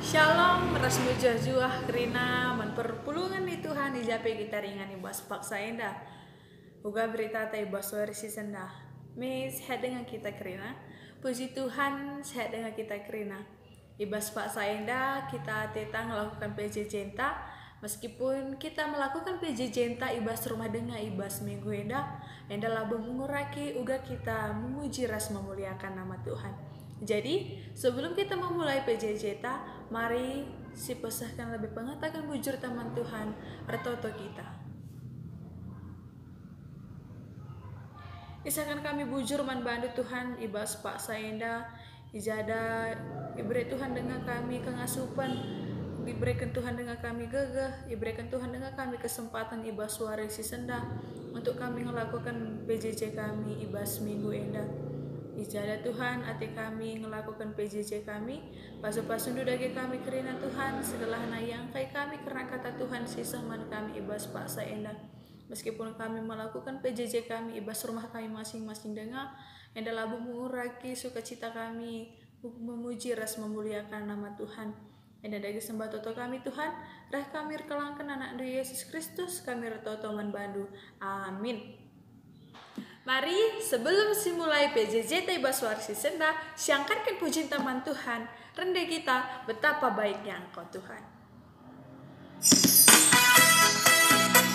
Shalom, rasmu juah kerina perpulungan di Tuhan di jape kita ringan ibas paksa indah. Uga berita ta ibas versi senda. Sehat dengan kita kerina. Puji Tuhan sehat dengan kita kerina. Ibas paksa indah kita tetang melakukan PJJ enta. Meskipun kita melakukan PJJ enta ibas rumah dengan ibas minggu indah. Indah labu menguraki uga kita memuji ras memuliakan nama Tuhan. Jadi, sebelum kita memulai PJJ ta, mari si pesahkan lebih pengetakan bujur teman Tuhan retoto kita. Isakan kami bujur man bandu Tuhan ibas pak saenda ijada iberi Tuhan dengan kami kengasupan, diberikan Tuhan dengan kami gagah, diberikan Tuhan dengan kami kesempatan ibas suara si senda untuk kami melakukan PJJ kami ibas minggu endah. Ijada Tuhan hati kami melakukan PJJ kami pasu-pasu dudage kami kerina Tuhan segala yang kai kami karena kata Tuhan sisaman kami ibas paksa endah. Meskipun kami melakukan PJJ kami ibas rumah kami masing-masing dengar endah labu menguraki sukacita kami memuji ras memuliakan nama Tuhan. Endah dagi sembah toto kami Tuhan rah kami kelangkan anak Yesus Kristus kami retoto man bandu. Amin. Mari sebelum simulai PJJ ibas warsi senda, siangkankan puji taman Tuhan, rendah kita betapa baiknya Engkau Tuhan.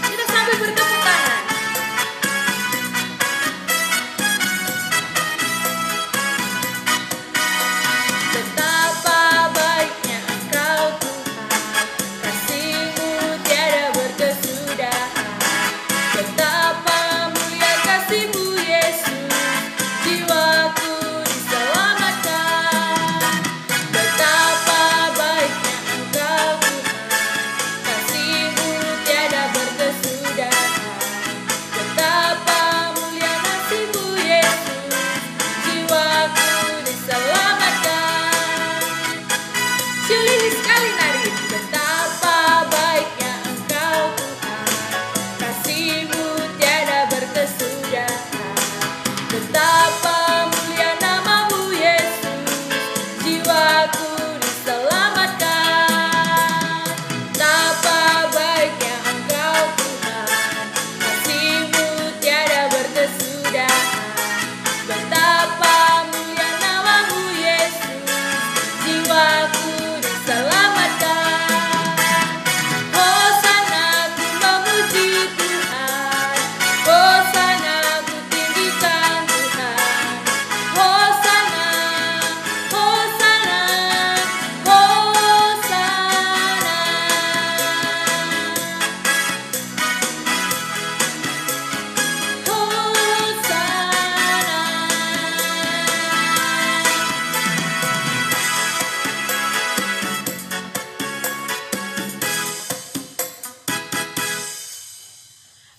Kita sambil bertepuk tangan. Betapa baiknya Engkau Tuhan, kasih-Mu tiada berkesudahan. Betapa mulia kasih-Mu jiwaku diselamatkan. Betapa baiknya Engkau Tuhan, kasih-Mu tiada berkesudahan. Betapa mulia kasih-Mu Yesus, jiwaku diselamatkan. Silih sekali nari. Betapa baiknya Engkau Tuhan, kasih-Mu tiada berkesudahan. Betapa mulia nama-Mu Yesus, jiwaku diselamatkan. Betapa baiknya Engkau Tuhan, kasih-Mu tiada berkesudahan. Betapa mulia nama-Mu Yesus, jiwaku diselamatkan. Hosana ku memuji Tuhan, Hosana ku tinggikan Tuhan. Hosana, Hosana, Hosana.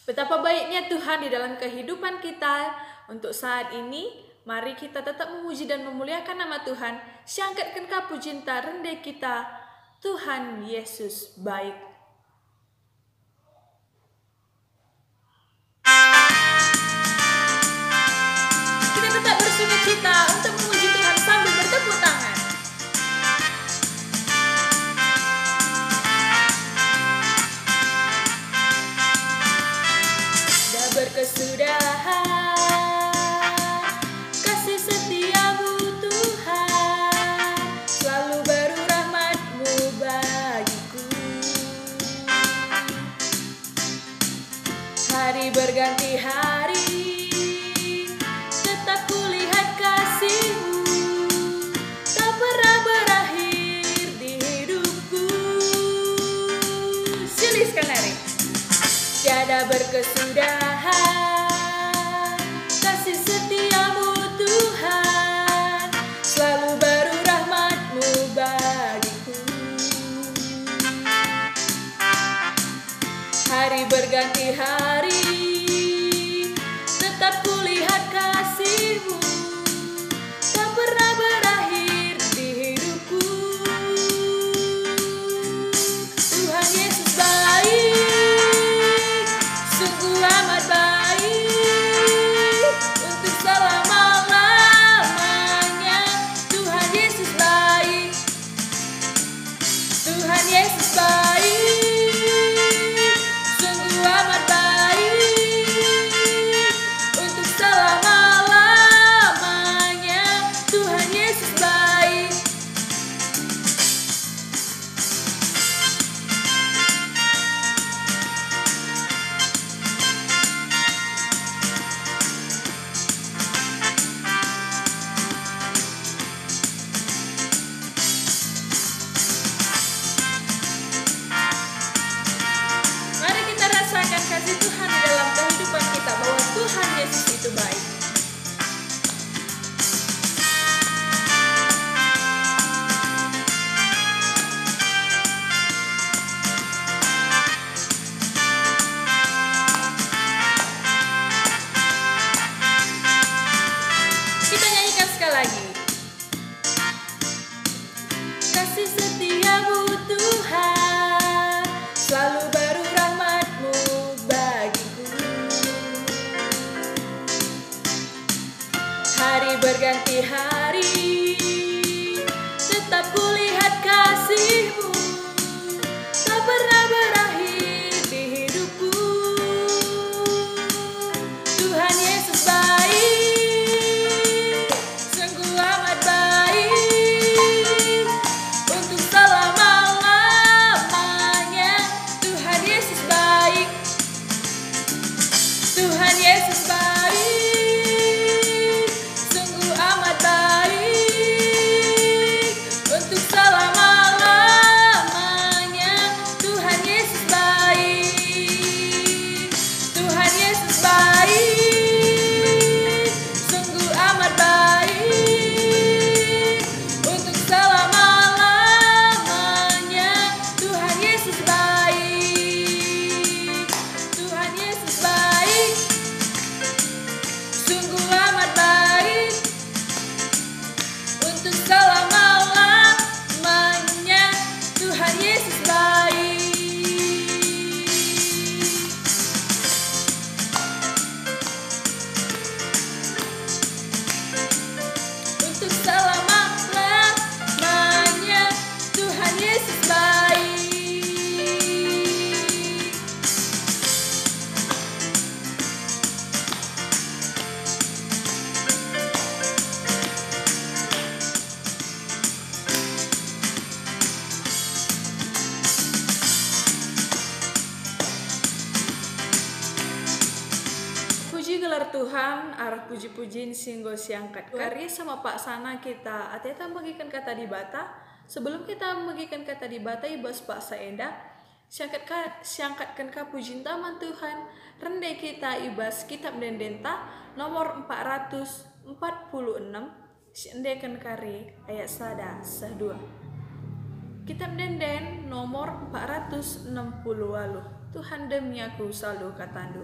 Betapa baiknya Tuhan di dalam kehidupan kita untuk saat ini. Mari kita tetap memuji dan memuliakan nama Tuhan. Siangkatkan pujian rendah kita. Tuhan Yesus baik. Kita tetap bersukacita untuk memuji Tuhan sambil bertepuk tangan. Dah berkesudahan kasih setia-Mu Tuhan, selalu baru rahmat-Mu bagiku. Hari berganti hari, tetap kulihat kasih-Mu, tak pernah berakhir di hidupku. Silih sekali. Tiada berkesudahan kasih setia-Mu Tuhan, selalu baru rahmat-Mu bagiku. Hari berganti hari, tetap kulihat kasih-Mu, tak pernah berakhir di hidupku. Tuhan Yesus baik, sungguh amat baik, untuk selama-lamanya. Tuhan Yesus baik, Yesus baik, sungguh amat baik, untuk selama-lamanya Tuhan Yesus baik. Mari kita rasakan kasih Tuhan di dalam kehidupan kita, bahwa Tuhan Yesus itu baik. Kita nyanyikan sekali lagi. Kasih setiamu Tuhan, selalu baru rahmat-Mu bagiku. Hari berganti hari, tetap kulihat kasih-Mu, tak pernah berakhir di hidupku. Tuhan Yesus baik, sungguh amat baik, untuk selama-lamanya Tuhan Yesus baik. Tuhan Yesus baik, sungguh amat baik, untuk selama-lamanya Tuhan Yesus baik. Tuhan Yesus baik, sungguh amat baik, untuk selama-lamanya Tuhan Yesus baik. Tuhan Yesus baik, sungguh amat baik, untuk selama-lamanya Tuhan Yesus baik. Untuk selama-lamanya Tuhan Yesus baik. Puji gelar Tuhan, arah puji-pujiin singgo siangkat kari sama Pak Sana kita. Ateta bagikan kata di bata. Sebelum kita membagikan kata di bata, ibas Pak Saenda, siangkatkan ka pujian taman Tuhan. Rendai kita ibas kitab Dendenta nomor 446. Siandekan kari ayat sada sahdua. Kitab Denden nomor 460 walu. Tuhan demi aku selalu katandu.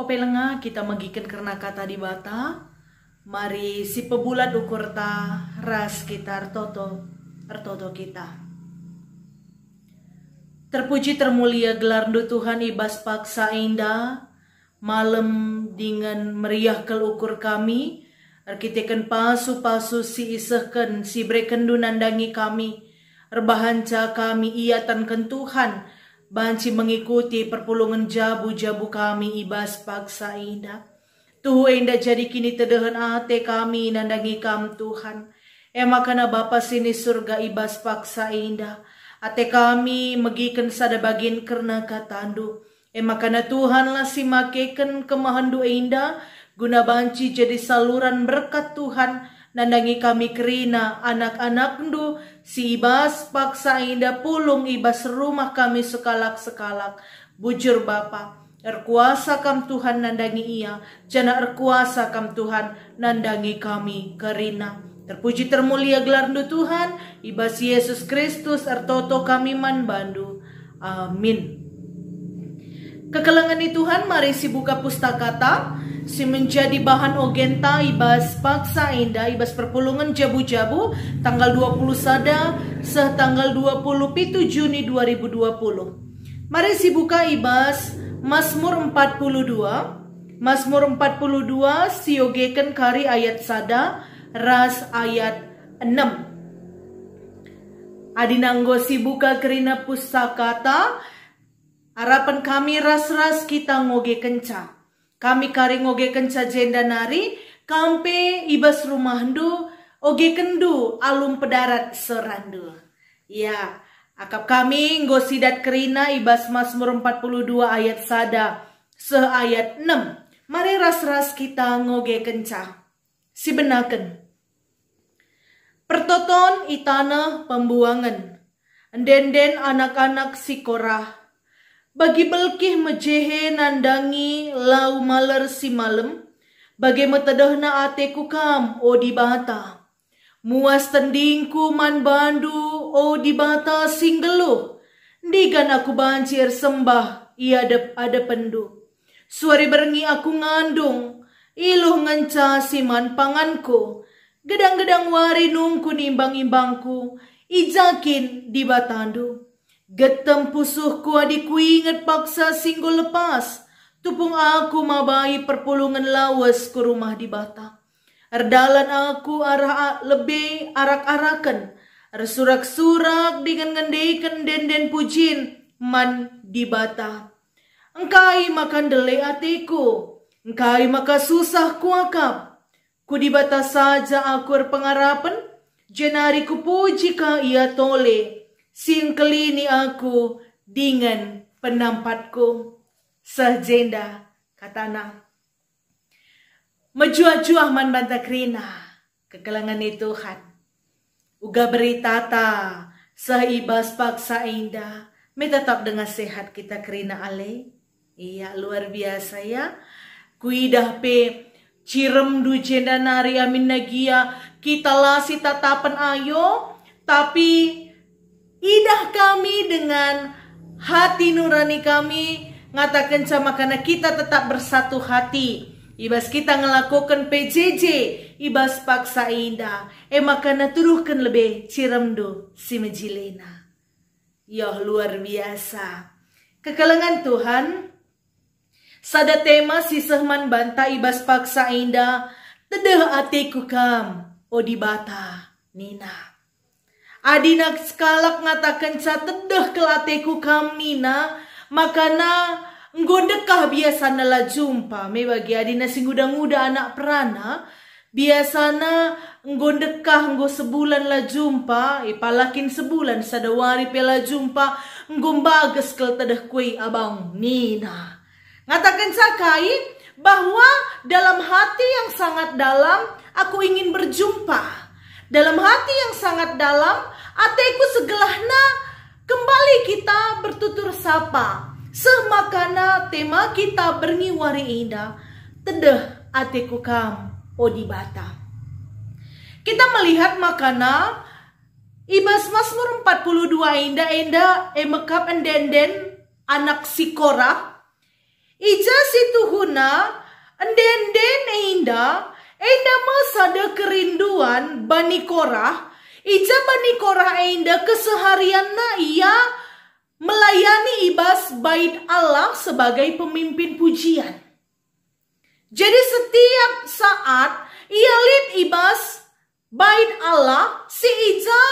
pelenga kita magikan karena kata di bata. Mari si pebulat ukur ta ras kita artoto kita. Terpuji termulia gelar Tuhan ibas paksa indah. Malam dengan meriah kel ukur kami. Arkiteken pasu-pasu si isehken si brekendu nandangi kami. Erbahanca kami iatan ken Tuhan. Banci mengikuti perpulungan jabu-jabu kami ibas paksa indah. Tuhu indah jadi kini tedehan ate kami nandangi kam Tuhan. Makana Bapa sini surga ibas paksa indah. Ate kami megiken sada bagin kerna katandu. Makana Tuhan lah si makeken kemahandu indah. Guna banci jadi saluran berkat Tuhan. Nandangi kami kerina anak-anak ndu. Si ibas paksa indah pulung ibas rumah kami sekalak-sekalak. Bujur Bapa. Erkuasa kam Tuhan nandangi ia. Jana erkuasa kam Tuhan nandangi kami kerina. Terpuji termulia gelar Tuhan. Ibas Yesus Kristus ertoto kami man bandu. Amin. Kekelengan Tuhan mari si buka pustakata. Si menjadi bahan ogenta ibas paksa indah. Ibas perpulungan jabu-jabu. Tanggal 20 sada. Tanggal 27 Juni 2020. Mari si buka ibas Mazmur 42. Mazmur 42 siogekan kari ayat sada ras ayat 6. Adinanggo si buka kerina pustakata. Harapan kami ras-ras kita ngoge kenca. Kami kari ngoge kenca jenda nari. Kampe ibas rumahdu oge kendu alum pedarat serandu. Ya. Akap kami ngosidat kerina ibas Mazmur 42 ayat sada seayat 6. Mari ras-ras kita ngoge kenca. Si benaken. Pertoton itana pembuangan. Denden anak-anak si Korah. Bagi belkih mejehe nandangi lau maler si malem. Bagi metedahna ateku kam o di bata. Muas tendingku man bandu o di bata singgeluh. Digan aku banjir sembah ia ada pendu. Suari berengi aku ngandung. Iluh ngenca siman panganku. Gedang-gedang wari nungku nimbang-imbangku. Ijakin di batandu. Getem pusuhku adiku inget paksa singgul lepas. Tupung aku mabai perpulungan lawas ku rumah di bata. Erdalan aku arah lebih arak-arakan. Ersurak-surak dengan ngendeikan den pujin man di bata. Engkai makan dele atiku. Engkai maka susah kuakap. Ku di bata saja aku erpengarapan. Jenari ku puji ka ia tole. Singkelini aku dengan penampatku. Sejenda katana. Mejuah-juah man banta krina. Kekelangan Tuhan. Uga beritata. Saibas paksa indah. Me tetap dengan sehat kita krina ale. Iya luar biasa ya. Kuidah pe. Cirem du jenda nari amin nagia. Kita lasi tatapan ayo. Tapi. Idah kami dengan hati nurani kami. Ngatakan sama karena kita tetap bersatu hati. Ibas kita ngelakukan PJJ, ibas paksa indah. Makana turuhkan lebih ciremdo si mejilena. Yoh luar biasa. Kekelengan Tuhan. Sada tema si sehman banta ibas paksa indah. Tedeh atiku kam, o di bata, Nina. Adinak sekalak ngatakan sa tedeh ke atiku kam, Nina. Makana nggodekah biasa nala jumpa. Me bagi adina sing muda-muda anak perana. Biasana nggodekah nggo sebulan la jumpa. Ipalakin sebulan sadawari pela jumpa. Ngombages kel tedah kue abang Nina. Ngatakan sakai bahwa dalam hati yang sangat dalam aku ingin berjumpa. Dalam hati yang sangat dalam ateku segelahna kembali kita bertutur sapa. Semakana tema kita berngiwari indah. Tedeh atiku kam o di bata. Kita melihat makana ibas Mazmur 42 indah emekap endenden anak si Korah. ija situhuna enden enda masada kerinduan Bani Korah. Ija Bani Korah enda keseharian ia melayani ibas bait Allah sebagai pemimpin pujian. Jadi setiap saat ia lihat ibas bait Allah, si ija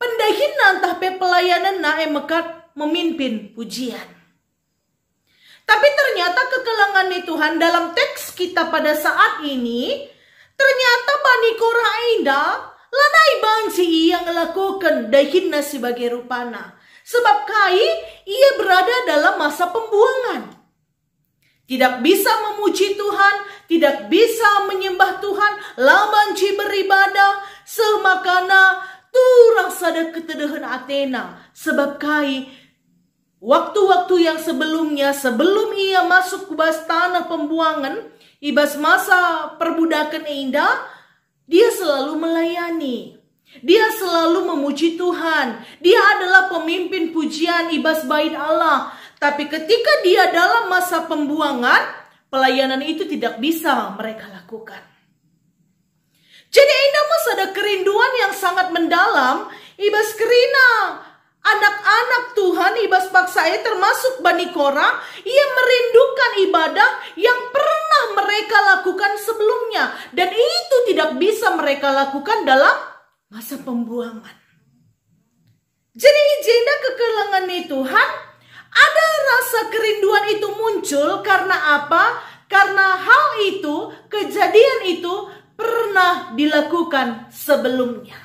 pendahinan tahpe pelayanan na mekat memimpin pujian. Tapi ternyata kekelangan Tuhan dalam teks kita pada saat ini, ternyata Bani Korah indah lanai banci ia ngelakukan dahinna sebagai rupana. Sebab kai ia berada dalam masa pembuangan. Tidak bisa memuji Tuhan, tidak bisa menyembah Tuhan, labanci beribadah, semakana turang sada ketedahan Athena. Sebab kai waktu-waktu yang sebelumnya, sebelum ia masuk ke bas tanah pembuangan, ibas masa perbudakan indah, dia selalu melayani. Dia selalu memuji Tuhan. Dia adalah pemimpin pujian ibas bait Allah. Tapi ketika dia dalam masa pembuangan, pelayanan itu tidak bisa mereka lakukan. Jadi indah mas ada kerinduan yang sangat mendalam. Ibas kerina anak-anak Tuhan, ibas paksanya termasuk Bani Korah, ia merindukan ibadah yang pernah mereka lakukan sebelumnya. Dan itu tidak bisa mereka lakukan dalam masa pembuangan. Jadi jenda kekelangan Tuhan, ada rasa kerinduan itu muncul karena apa? Karena hal itu, kejadian itu pernah dilakukan sebelumnya.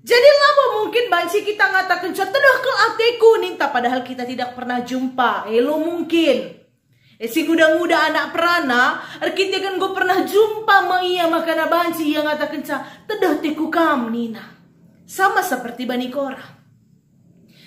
Jadi lama mungkin banci kita ngatakan tedah ke ateku ninta, padahal kita tidak pernah jumpa. Lo mungkin si muda-muda anak perana, kita kan gue pernah jumpa ma iya makana banci yang ngatakan tedah teku kam nina. Sama seperti Bani Korah.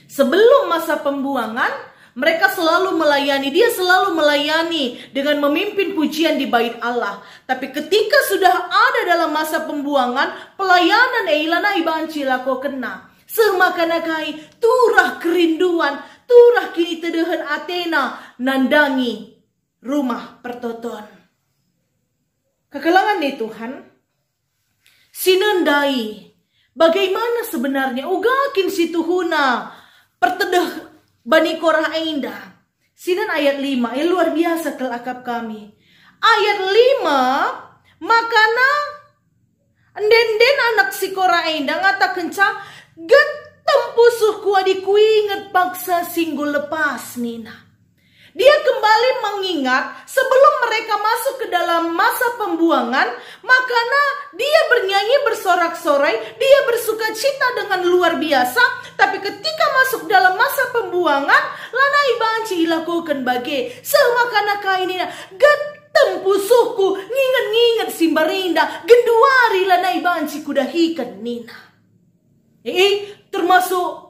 Sebelum masa pembuangan, mereka selalu melayani. Dia selalu melayani dengan memimpin pujian di bait Allah. Tapi ketika sudah ada dalam masa pembuangan, pelayanan ilana ibanci lako kena. Semakana kai turah kerinduan, turah kini tedahan Athena nandangi rumah pertoton. Kekelangan Tuhan, sinendai bagaimana sebenarnya ugakin si tuhuna pertedah Bani Korah indah. Sinan ayat 5, luar biasa kelakap kami. Ayat 5, makana den anak si Korah indah ngatakan getem pusuhku adikku inget paksa singgul lepas nina. Dia kembali mengingat sebelum mereka masuk ke dalam masa pembuangan, makanya dia bernyanyi bersorak-sorai, dia bersuka cita dengan luar biasa. Tapi ketika masuk dalam masa pembuangan, lanai banci ilakukan bagai semakana kainina getem pusuhku nginget-nginget simbarinda genduari lanai banci kudahikan nina. Termasuk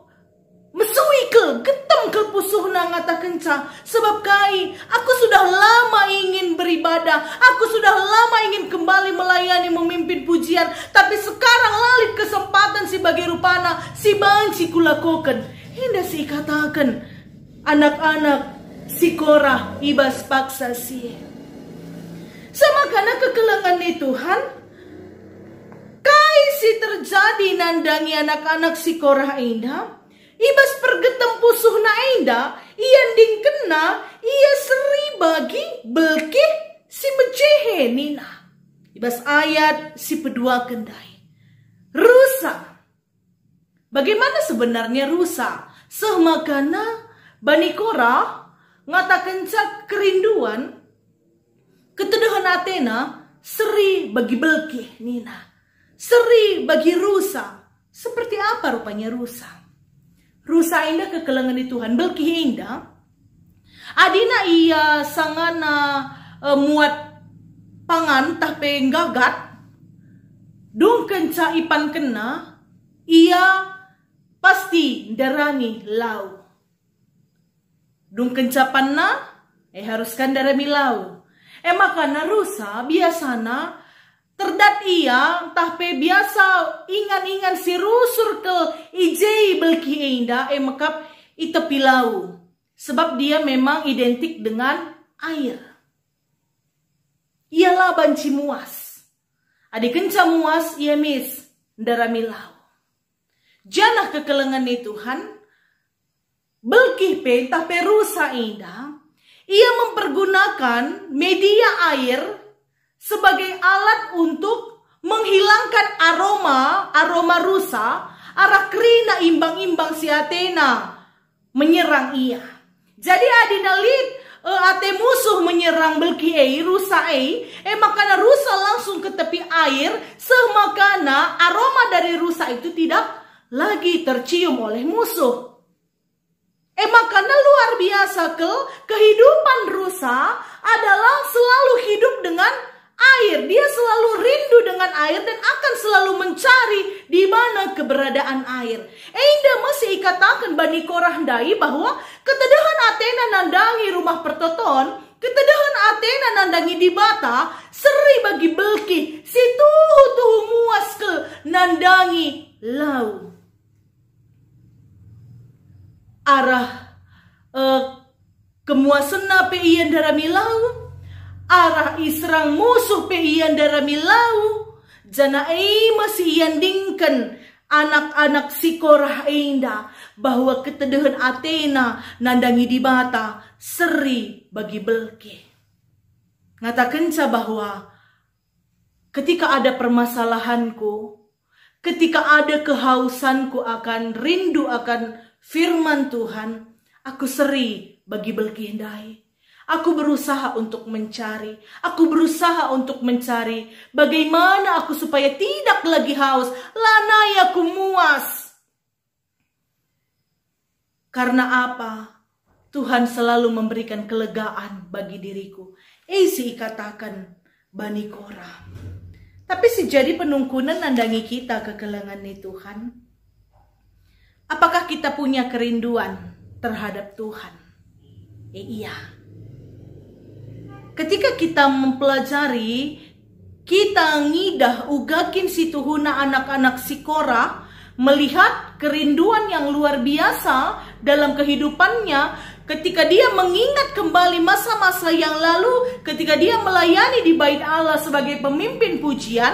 mesuikel getem ke pusuh na ngatakan sebab kai aku sudah lama ingin beribadah, aku sudah lama ingin kembali melayani memimpin pujian, tapi sekarang lalit kesempatan si bagi rupana si banci kulakukan. Hinda si katakan anak-anak si Korah ibas paksa si sama karena kekelangan Tuhan kai si terjadi nandangi anak-anak si Korah indah. Ibas pergetem pusuh na indah, iyan ding kena, ia seri bagi belkih si mecehe nina. Ibas ayat si pedua kendai. Rusa. Bagaimana sebenarnya rusa? Semakana Bani Korah ngatakan kerinduan, ketedahan Athena, seri bagi belkih nina. Seri bagi rusa. Seperti apa rupanya rusa? Rusa indah kekelangan Tuhan belkih indah. Adina ia sangana muat pangan tapi gagat. Dung kenca ipan kena, ia pasti darami lau. Dung kenca panna, haruskan darami lau. Makana rusa biasana terdat ia tahpe biasa ingan-ingan si rusur ke ijei belki inda mekap itepilau. Sebab dia memang identik dengan air. Ialah banci muas. Adi kenca muas ia mis ndara milau. Janah kekelengan ni Tuhan. Belkih pe tapi rusa indah. Ia mempergunakan media air sebagai alat untuk menghilangkan aroma rusa, arah kerina imbang-imbang si Athena menyerang ia. Jadi adina lid ate musuh menyerang belki rusa makana rusa langsung ke tepi air, semakana aroma dari rusa itu tidak lagi tercium oleh musuh. Makana luar biasa kehidupan rusa adalah selalu hidup dengan air. Dia selalu rindu dengan air dan akan selalu mencari di mana keberadaan air. Indah masih ikatakan Bani Korah dai bahwa ketedahan Athena nandangi rumah pertoton, ketedahan Athena nandangi di bata, seri bagi belki, si tuhu muas ke nandangi lau. Arah kemuasan na pe iyan darami lau, arah israng musuh pe iyan darami lau, jana masih iyan dingken anak-anak si Korah indah bahwa ketedahan Athena nandangi di bata seri bagi belki. Ngatakan bahwa ketika ada permasalahanku, ketika ada kehausanku akan rindu akan firman Tuhan, aku seri bagi belki hindai. Aku berusaha untuk mencari. Aku berusaha untuk mencari bagaimana aku supaya tidak lagi haus. Lanai aku muas. Karena apa? Tuhan selalu memberikan kelegaan bagi diriku. Si katakan Bani Korah. Tapi sejadi penungkunan nandangi kita kekelengan nih Tuhan. Apakah kita punya kerinduan terhadap Tuhan? Iya. Ketika kita mempelajari, kita ngidah ugakin si tuhuna anak-anak si Korah, melihat kerinduan yang luar biasa dalam kehidupannya, ketika dia mengingat kembali masa-masa yang lalu, ketika dia melayani di bait Allah sebagai pemimpin pujian,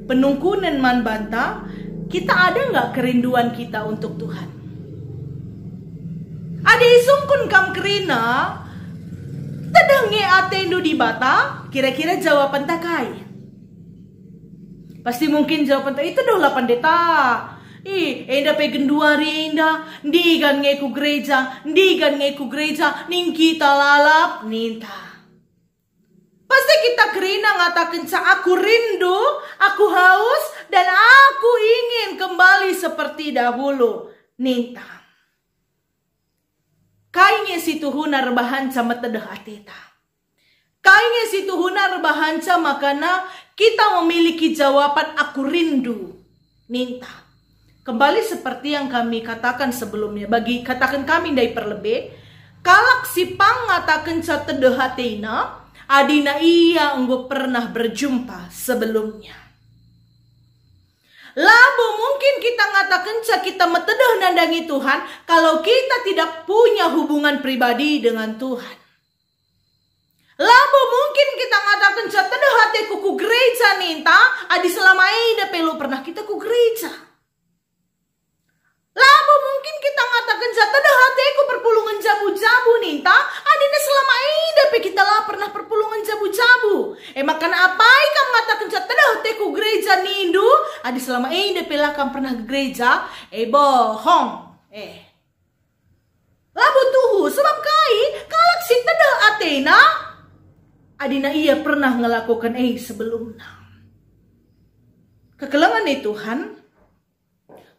penungkunan man banta, kita ada nggak kerinduan kita untuk Tuhan? Ada isungkun kam kerina, tedang nge atendo di bata, kira-kira jawaban takai. Pasti mungkin jawaban tak itu doh 8 deta. Enda pe genduari enda, ndigan nge ku gereja, ning kita lalap ninta. Pasti kita kerina ngatakan aku rindu, aku haus, dan aku ingin kembali seperti dahulu. Ninta. Kayaknya si tuhuna rebahanca matedah ateta. Kayaknya si tuhuna rebahanca makana kita memiliki jawaban aku rindu. Ninta. Kembali seperti yang kami katakan sebelumnya. Bagi katakan kami dari perlebih. Kalak si pang ngatakan catedah atena. Adina iya enggo pernah berjumpa sebelumnya. Lalu mungkin kita ngatakan kita metedah nandangi Tuhan kalau kita tidak punya hubungan pribadi dengan Tuhan. Lalu mungkin kita ngatakan tedah hatiku ku gereja ninta, adi selama ini pelu pernah kita ku gereja. Lalu mungkin kita ngatakan tedah hatiku perpulungan jabu-jabu ninta, adina selama ini kita lah pernah perpulungan jabu-jabu. Makan apa ikam ngatakan tedah hatiku gereja nindu, adi selama ini pelakam pernah ke gereja, bohong. Lalu tuhu sebab kalau si tedah Athena, adina ia pernah ngelakukan sebelumnya. Kekelangan Tuhan.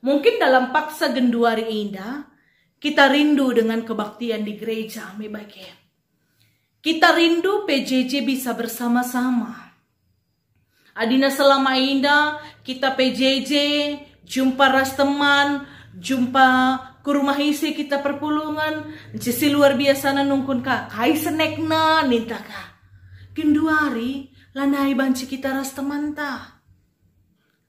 Mungkin dalam paksa genduari indah, kita rindu dengan kebaktian di gereja. Kita rindu PJJ bisa bersama-sama. Adina selama indah, kita PJJ, jumpa ras teman, jumpa ke rumah isi kita perpulungan. Jesi luar biasa na nungkun ka, kai senek na ninta ka. Genduari, lanai banci kita ras teman ta.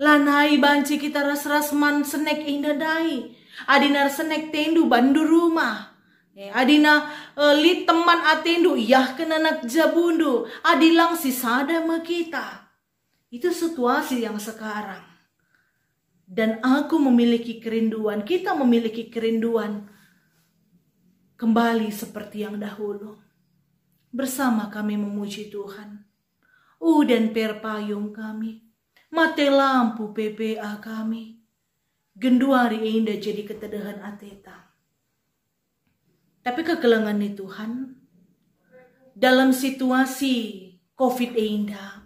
Lanai banci kita ras-ras man senek indah dai. Adinar senek tendu bandu rumah. Adina li teman atendu yah kena nak jabundu. Adilang si sada kita. Itu situasi yang sekarang. Dan aku memiliki kerinduan, kita memiliki kerinduan kembali seperti yang dahulu. Bersama kami memuji Tuhan. Dan perpayung kami. Mate lampu PPA kami. Genduari indah jadi ketedahan ateta. Tapi kegelangan nih Tuhan. Dalam situasi COVID indah.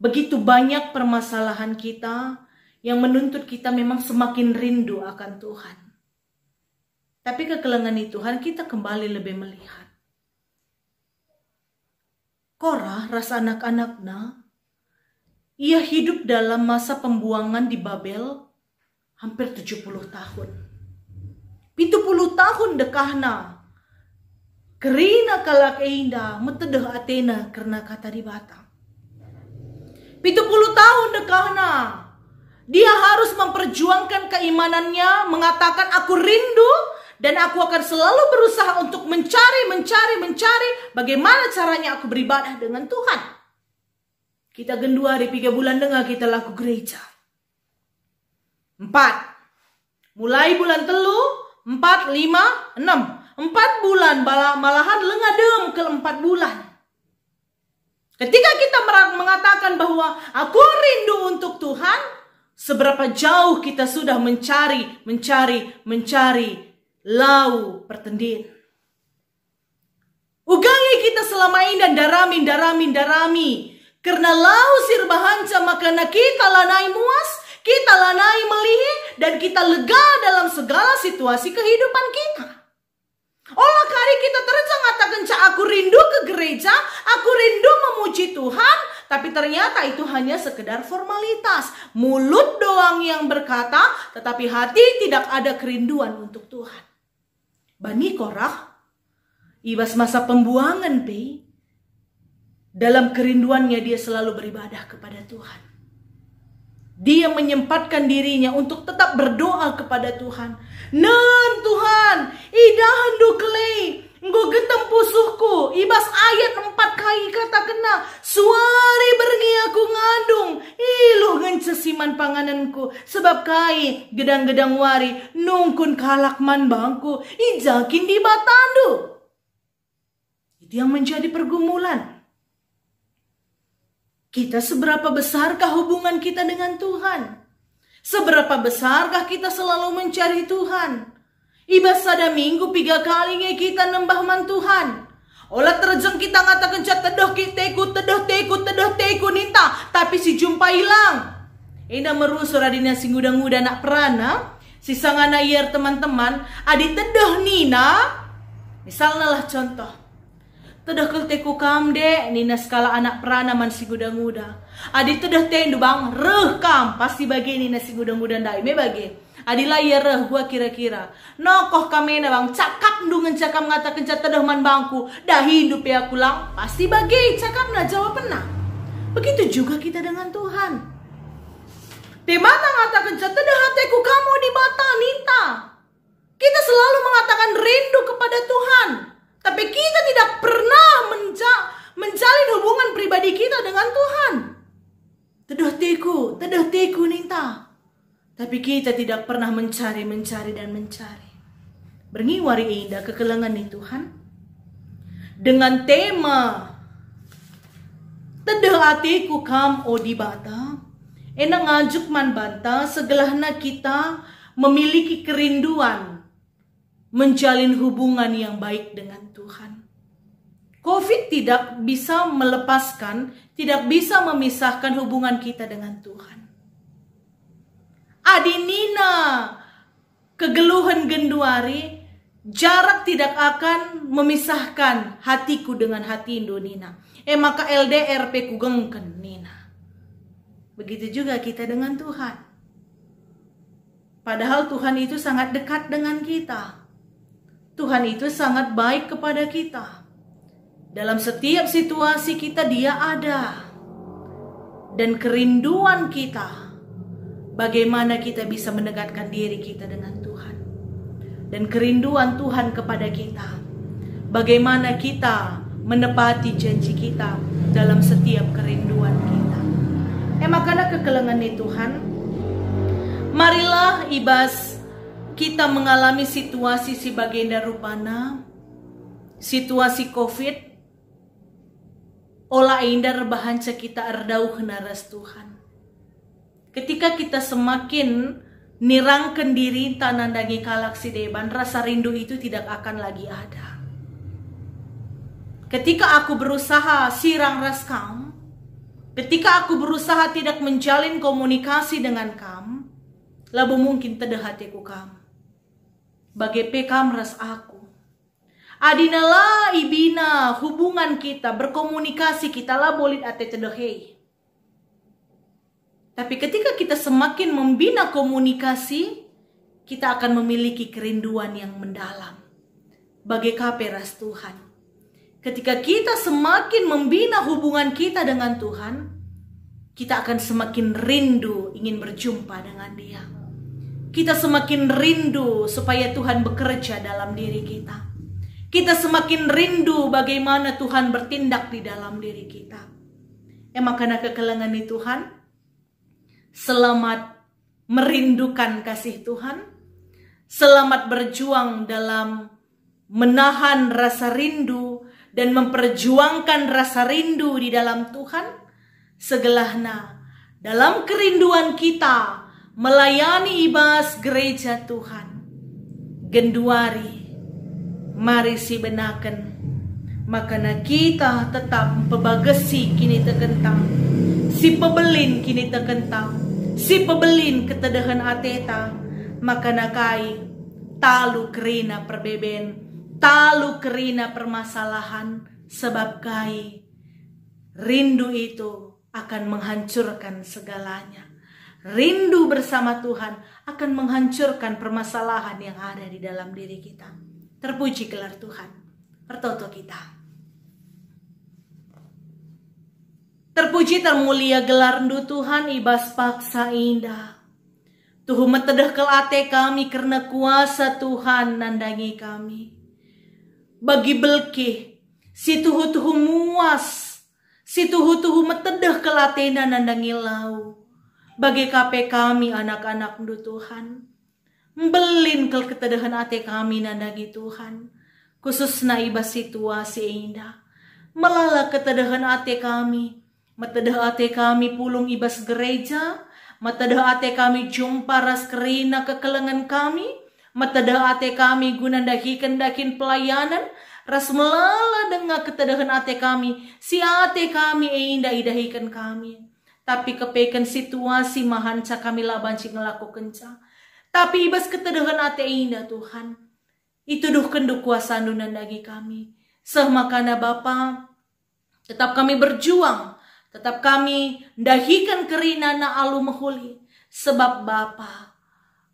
Begitu banyak permasalahan kita yang menuntut kita memang semakin rindu akan Tuhan. Tapi kegelangan nih Tuhan kita kembali lebih melihat. Korah rasa anak-anaknya, ia hidup dalam masa pembuangan di Babel hampir 70 tahun. 70 tahun dekahna. Kerina kalak indah metedeh Athena karena kata di Batam. 70 tahun dekahna. Dia harus memperjuangkan keimanannya, mengatakan aku rindu dan aku akan selalu berusaha untuk mencari bagaimana caranya aku beribadah dengan Tuhan. Kita genduari 3 bulan dengar kita laku gereja. 4. Mulai bulan telu, 4, 5, 6. 4 bulan malahan lengadem ke 4 bulan. Ketika kita mengatakan bahwa aku rindu untuk Tuhan, seberapa jauh kita sudah mencari lau pertendin. Ugangi kita selama ini dan darami. Karena lau sirbahanca maka kita lanai muas, kita lanai melihi, dan kita lega dalam segala situasi kehidupan kita. Olah kali kita terus mengatakan aku rindu ke gereja, aku rindu memuji Tuhan, tapi ternyata itu hanya sekedar formalitas. Mulut doang yang berkata, tetapi hati tidak ada kerinduan untuk Tuhan. Bani Korah, ibas masa pembuangan dalam kerinduannya dia selalu beribadah kepada Tuhan. Dia menyempatkan dirinya untuk tetap berdoa kepada Tuhan. Nen Tuhan, idahan duklei, nggo getem pusuhku, ibas ayat 4 kali kata kena, suari berngi aku ngandung, ilu ngencesiman pangananku, sebab kai gedang-gedang wari, nungkun kalak man bangku, ijakin di batandu. Itu yang menjadi pergumulan. Kita seberapa besarkah hubungan kita dengan Tuhan? Seberapa besarkah kita selalu mencari Tuhan? Ibas sada minggu 3 kali kita nembah man Tuhan. Olah terjeng kita ngatakan tedoh teku ninta. Tapi si jumpa hilang. Ina merusur adina singuda-nguda nak perana. Si sangana iyer teman-teman. Adi tedoh nina. Misalnya lah contoh. Tedah kel teku kam de, nina skala anak perana man si guda-nguda. Adi tedah tendu bang, reh kam, pasti bagi nina si guda-nguda ndai, me bagi. Adi layar reh gua kira-kira. Nokoh kamena bang, cakap ndungan cakap ngatakan tedah man bangku, dah hidup ya kulang, pasti bagi, cakap na jawab pernah. Begitu juga kita dengan Tuhan. Temata ngatakan tedah hatiku kamu di bata ninta. Kita selalu mengatakan rindu kepada Tuhan. Tapi kita tidak pernah menjalin hubungan pribadi kita dengan Tuhan. Teduh teku ninta. Tapi kita tidak pernah mencari. Berngiwari indah kekelangan nih Tuhan. Dengan tema teduh hatiku kam di bata. Enak ngajuk man banta segelahna kita memiliki kerinduan. Menjalin hubungan yang baik dengan Tuhan. COVID tidak bisa melepaskan, tidak bisa memisahkan hubungan kita dengan Tuhan. Adinina, kegeluhan genduari, jarak tidak akan memisahkan hatiku dengan hati Indonina. Maka LDR ku gengken Nina. Begitu juga kita dengan Tuhan. Padahal Tuhan itu sangat dekat dengan kita. Tuhan itu sangat baik kepada kita. Dalam setiap situasi kita dia ada. Dan kerinduan kita, bagaimana kita bisa mendekatkan diri kita dengan Tuhan. dan kerinduan Tuhan kepada kita. Bagaimana kita menepati janji kita dalam setiap kerinduan kita. Makanya kekelengan Tuhan, marilah ibas kita mengalami situasi si bagenda rupana, situasi COVID, olah indah rebahanca kita erdauh naras Tuhan. Ketika kita semakin nirangkan diri tanandangi kalak si deban, rasa rindu itu tidak akan lagi ada. Ketika aku berusaha sirang ras kam, ketika aku berusaha tidak menjalin komunikasi dengan kam, labu mungkin tede hatiku kam. Bagai pekam ras aku. Adinala ibina hubungan kita, berkomunikasi kita lah bolit ate tedehei. Tapi ketika kita semakin membina komunikasi, kita akan memiliki kerinduan yang mendalam. Bagai kaperas Tuhan. Ketika kita semakin membina hubungan kita dengan Tuhan, kita akan semakin rindu ingin berjumpa dengan Dia. Kita semakin rindu supaya Tuhan bekerja dalam diri kita. Kita semakin rindu bagaimana Tuhan bertindak di dalam diri kita. Makanya kekelengan di Tuhan, selamat merindukan kasih Tuhan, selamat berjuang dalam menahan rasa rindu dan memperjuangkan rasa rindu di dalam Tuhan. Segelahna dalam kerinduan kita melayani ibas gereja Tuhan. Genduari, mari si benaken, makana kita tetap pebagesi kini tekentang, si pebelin kini tekentang, si pebelin ketedahan ateta, makana kai talu kerina perbeben, talu kerina permasalahan, sebab kai rindu itu akan menghancurkan segalanya. Rindu bersama Tuhan akan menghancurkan permasalahan yang ada di dalam diri kita. Terpuji gelar Tuhan. Pertoto kita. Terpuji termulia gelar ndu Tuhan ibas paksa indah. Tuhu metedah kel ate kami karena kuasa Tuhan nandangi kami. Bagi belkih si tuhu-tuhu muas, si tuhu-tuhu metedah kel atena nandangi lau. Bagi kape kami anak-anak ndu Tuhan. Belin kel ketedahan ate kami nandangi Tuhan. Khususna ibas situasi indah. Melala ketedahan ate kami. Metedah ate kami pulung ibas gereja. Metedah ate kami jumpa ras kerina kekelengan kami. Metedah ate kami guna dahikan dakin pelayanan. Ras melala dengan ketedahan ate kami. Si ate kami indah idahikan kami. Tapi kepekan situasi mahanca kami labanci ngelakukan ca. Tapi ibas ketedahan ate indah Tuhan. Itu duh kenduk kuasa nunandagi kami. Semakana Bapa, tetap kami berjuang. Tetap kami dahikan kerina na alu mehuli. Sebab Bapa,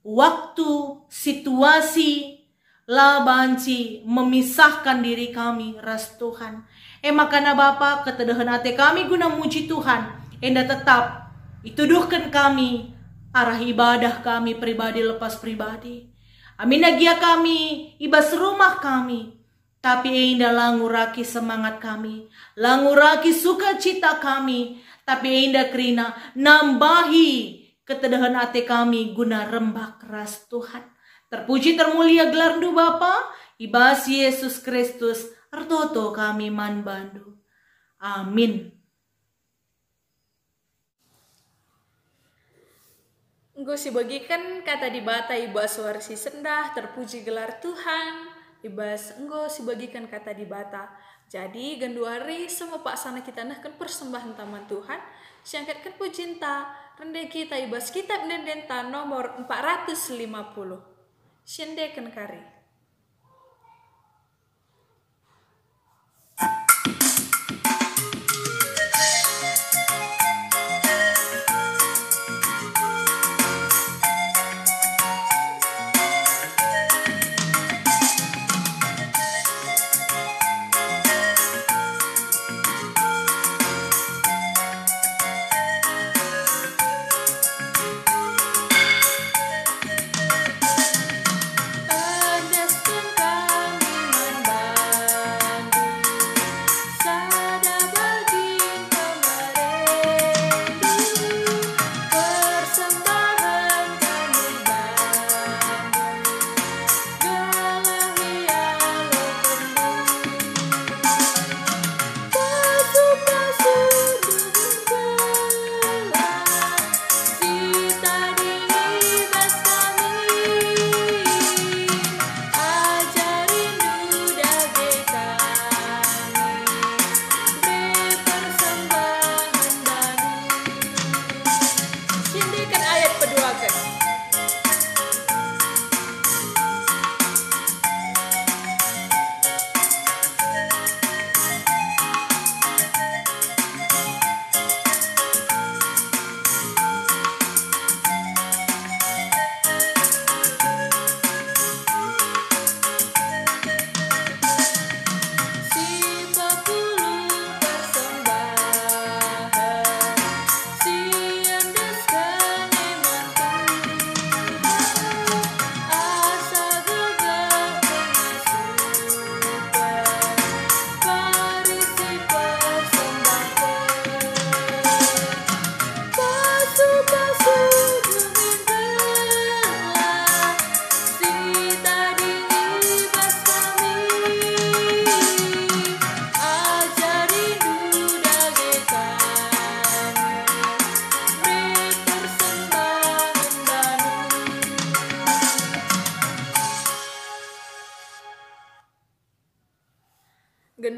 waktu, situasi, labanci memisahkan diri kami ras Tuhan. Makana Bapa, ketedahan ate kami guna muji Tuhan. Enda tetap ituduhkan kami arah ibadah kami pribadi lepas pribadi. Amin agia kami ibas rumah kami. Tapi enda languraki semangat kami. Languraki sukacita kami. Tapi enda kerina nambahi ketedahan ate kami guna rembak ras Tuhan. Terpuji termulia gelar ndu Bapa. Ibas Yesus Kristus artoto kami man bandu. Amin. Engkau si bagikan kata di bata ibas warsi sendah, terpuji gelar Tuhan. Ibas engkau si bagikan kata di bata. Jadi ganduari semua paksana kita nahkan persembahan taman Tuhan. Siangkatkan pucinta, rendah kita ibas kitab dendenta nomor 450. Siandekan kari.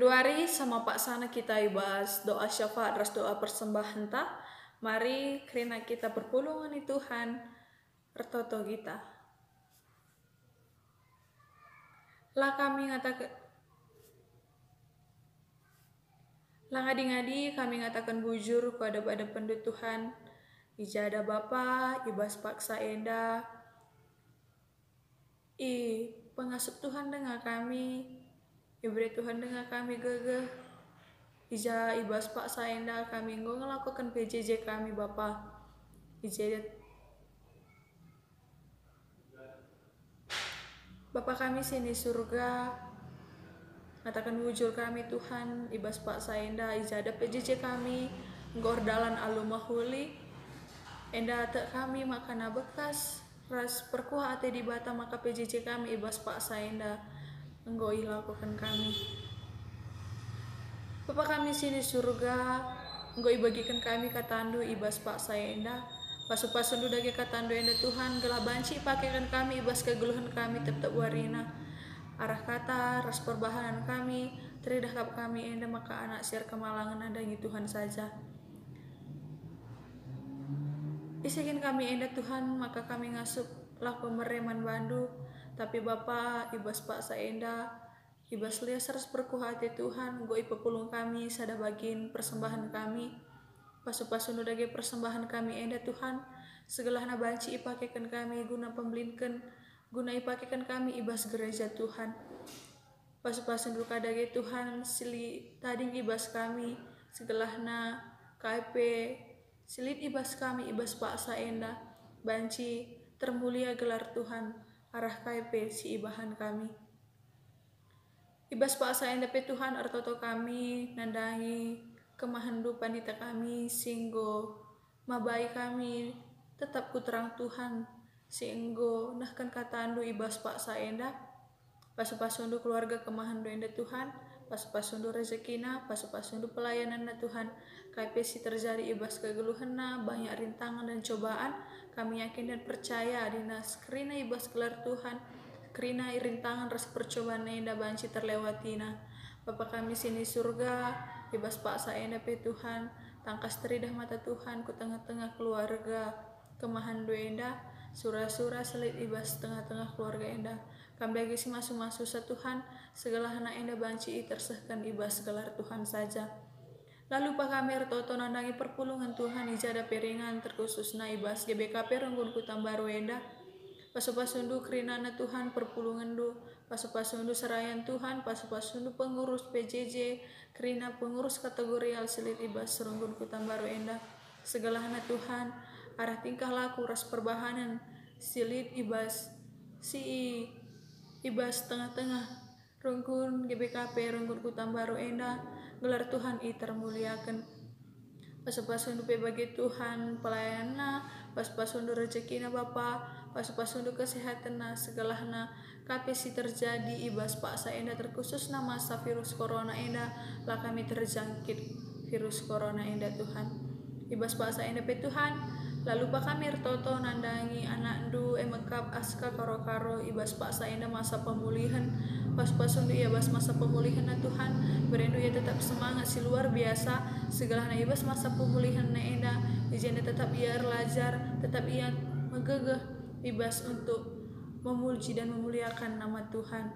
Luari sama Pak Sana kita ibas doa syafaat ras doa persembahan ta. Mari kerana kita perpulungan di Tuhan ertoto kita. Lah kami ngatakan lah ngadi-ngadi kami ngatakan bujur pada pendut Tuhan. Ijada Bapa, ibas paksa enda. Pengasup Tuhan dengan kami. Iberi Tuhan dengan kami gegeh. Ija ibas paksa enda kami ngelakukan PJJ kami Bapa. Ijada Bapa kami sini surga, katakan wujud kami Tuhan, ibas pak saenda, ijada PJJ kami, gordalan alumahuli, enda tak kami makana bekas, ras perkuah ate di bata maka PJJ kami, ibas pak saenda, enggo ilakukan kami. Bapa kami sini surga, enggo ibagikan kami katandu ibas pak saenda, pasu-pasundu dagi katandu enda Tuhan, gelah banci pakaikan kami ibas kegeluhan kami tetap warina. Arah kata, ras perbahanan kami, teridahkap kami enda maka anak siar kemalangan adangi Tuhan saja. Isikin kami enda Tuhan, maka kami ngasup lah pemereman bandu, tapi Bapa ibas pak saenda, ibas lias ras perkuhati Tuhan, go ipepulung kami, sada bagin persembahan kami, pasu-pasu dagi persembahan kami enda Tuhan, segala na banci ipakaikan kami guna pembelinkan, guna ipakaikan kami ibas gereja Tuhan. Pasu-pasu duka dagi Tuhan, sili tading ibas kami, segala na KP, silit ibas kami ibas paksa enda, banci termulia gelar Tuhan, arah KP si ibahan kami. Ibas paksa enda pe Tuhan artoto kami, nandangi kemahandu pandita kami, singgo mabai kami, tetap kuterang Tuhan, singgo nahkan katandu ibas paksa enda, pasu-pasundu keluarga kemahandu enda Tuhan, pasu-pasundu rezekina, pasu-pasundu pelayanan na Tuhan, si terjadi ibas kegeluhanna, banyak rintangan dan cobaan, kami yakin dan percaya dinas kerina ibas gelar Tuhan, kerina rintangan ras percobaan enda banci terlewatina. Bapa kami sini surga, ibas paksa enda pe Tuhan, tangkas teridah mata Tuhan ku tengah-tengah keluarga kemahandu enda, surah-surah selit ibas tengah-tengah keluarga enda, kami lagi si masuk-masuk sa Tuhan, segala anak enda banci tersehkan ibas gelar Tuhan saja. Lalu pak kami ertoto nandangi perpulungan Tuhan, ijada peringan terkhusus na ibas GBKP renggun kutambaru enda, pasu-pasundu kerinana Tuhan perpulungan du, pasu-pasundu serayan Tuhan, pasu-pasundu pengurus PJJ, kerina pengurus kategorial selit ibas serunggun kutambaru enda, segala anak Tuhan, arah tingkah laku ras perbahanan, silit ibas, ibas tengah-tengah, rungkun GBKP rungkun kutambaru enda, gelar Tuhan termuliakan. Pasu-pasundu pe bagi Tuhan pelayanna, pasu-pasundu rezekina Bapa, pasu-pasundu kesehatan na segalahna kapesi terjadi ibas paksa enda terkhusus na masa virus corona enda, lah kami terjangkit virus corona enda Tuhan. Ibas paksa enda pe Tuhan, lalu pak kami ertoto nandangi anak du emekap aska karo-karo ibas paksa enda masa pemulihan, pas-pasun dia bas masa pemulihan na Tuhan, berendu ya tetap semangat si luar biasa, segala na ibas masa pemulihan na enda, izin tetap ia belajar, tetap ia megegeh ibas untuk memuji dan memuliakan nama Tuhan.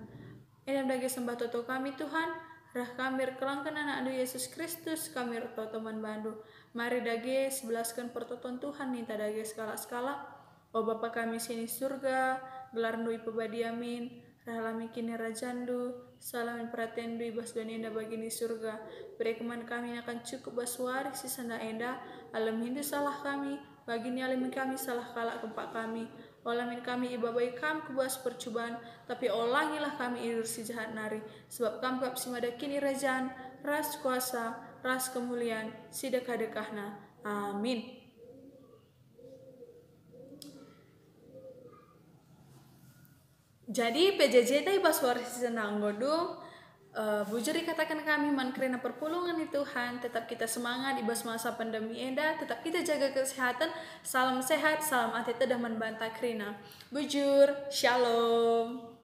Edam dagi sembah toto kami Tuhan, rah kami kelangkan anak adu Yesus Kristus, kami toto man bandu. Mari dagi sebelaskan pertoton Tuhan minta dagi skala-skala. O Bapa kami sini surga, gelar ndu ipebadi amin. Rahalami kini rajandu, salamin pratendu ibas donienda bagini surga. Beri keman kami akan cukup baswari sisanda enda, alam hindu salah kami, bagini alamin kami salah kalak kempak kami. Olamin kami ibabai kam kubas percobaan, tapi olangilah kami idur si jahat nari, sebab kam kap si madakini rajaan, ras kuasa, ras kemuliaan, si dekah-dekahna. Amin. Jadi PJJ tadi pas waris senang godung, bujur dikatakan kami man kerana perpulungan di Tuhan, tetap kita semangat di bas masa pandemi enda, tetap kita jaga kesehatan, salam sehat, salam ati tedah membantah kerina. Bujur, shalom.